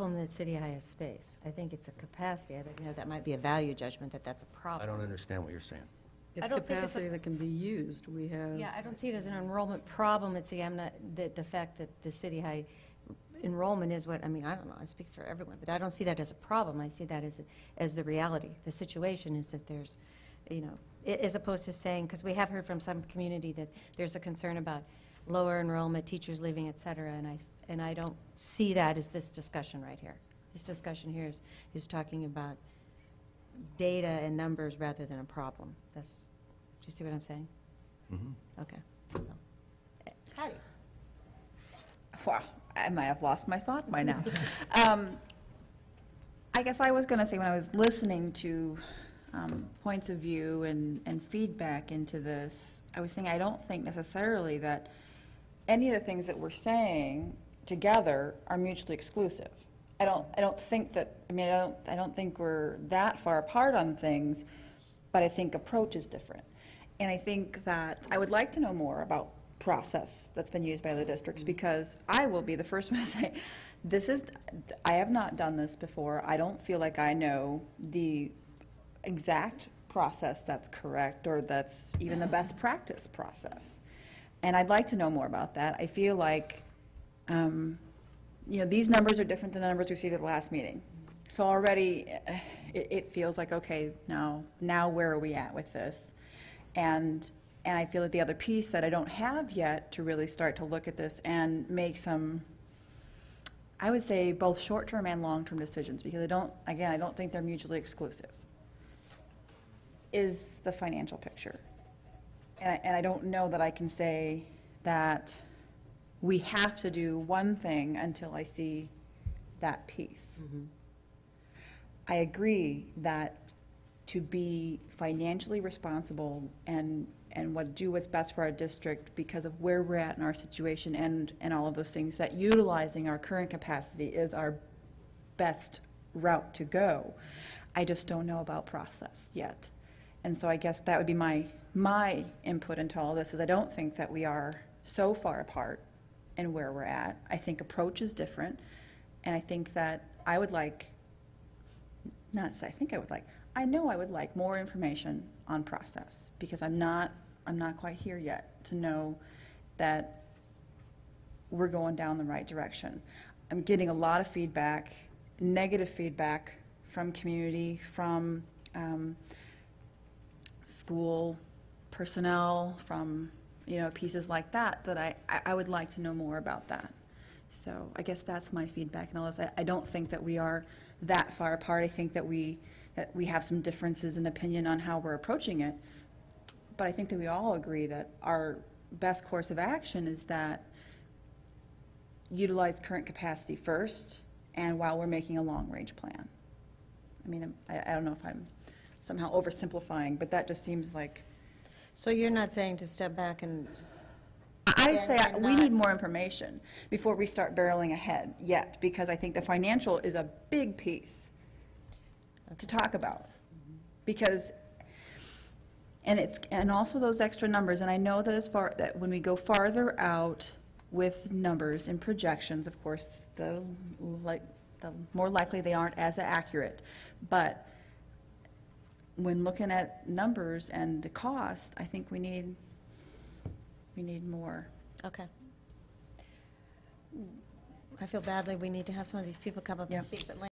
problem that City High has space. I think it's a capacity. That might be a value judgment that that's a problem. I don't understand what you're saying. It's don't think it's capacity that can be used. We have. Yeah, I don't see it as an enrollment problem at City. I'm not, the fact that the City High enrollment is what, I mean, I don't know, I speak for everyone, but I don't see that as a problem. I see that as the reality. The situation is that there's, you know, as opposed to saying, because we have heard from some community that there's a concern about lower enrollment, teachers leaving, et cetera, and I don't see that as this discussion right here. This discussion here is talking about data and numbers rather than a problem. Do you see what I'm saying? Mm-hmm. Okay. So, Patti. Wow, I might have lost my thought by now. I guess I was going to say, when I was listening to points of view and feedback into this, I was thinking I don't think necessarily that any of the things that we're saying together are mutually exclusive. I don't think that, I mean, I don't think we're that far apart on things, but I think approach is different. And I think that I would like to know more about process that's been used by other districts, because I will be the first one to say, I have not done this before. I don't feel like I know the exact process that's correct, or that's even the best practice process. And I'd like to know more about that. I feel like, you know, these numbers are different than the numbers we received at the last meeting. So already it feels like, okay, now where are we at with this? And I feel that the other piece that I don't have yet to really start to look at this and make some, I would say, both short-term and long-term decisions, because I don't think they're mutually exclusive, is the financial picture. And I don't know that I can say that we have to do one thing until I see that piece. Mm-hmm. I agree that to be financially responsible and do what's best for our district because of where we're at in our situation and all of those things, that utilizing our current capacity is our best route to go. I just don't know about process yet. And so I guess that would be my input into all this, is I don't think that we are so far apart in where we're at. I think approach is different, and I think that I would like, not to say I think I would like, I know I would like more information on process, because I'm not quite here yet to know that we're going down the right direction. I'm getting a lot of feedback, negative feedback from community, from school personnel, from, you know, pieces like that, that I would like to know more about that. So I guess that's my feedback and all this. I don't think that we are that far apart. I think that we have some differences in opinion on how we're approaching it, but I think that we all agree that our best course of action is that utilize current capacity first, and while we're making a long-range plan. I mean, I don't know if I'm somehow oversimplifying, but that just seems like... So you're not saying to step back and just... I'd say we need more information before we start barreling ahead yet, because I think the financial is a big piece to talk about. Because, and also those extra numbers, and I know that that when we go farther out with numbers and projections, of course, the more likely they aren't as accurate. But when looking at numbers and the cost, I think we need more. Okay. I feel badly we need to have some of these people come up and speak, but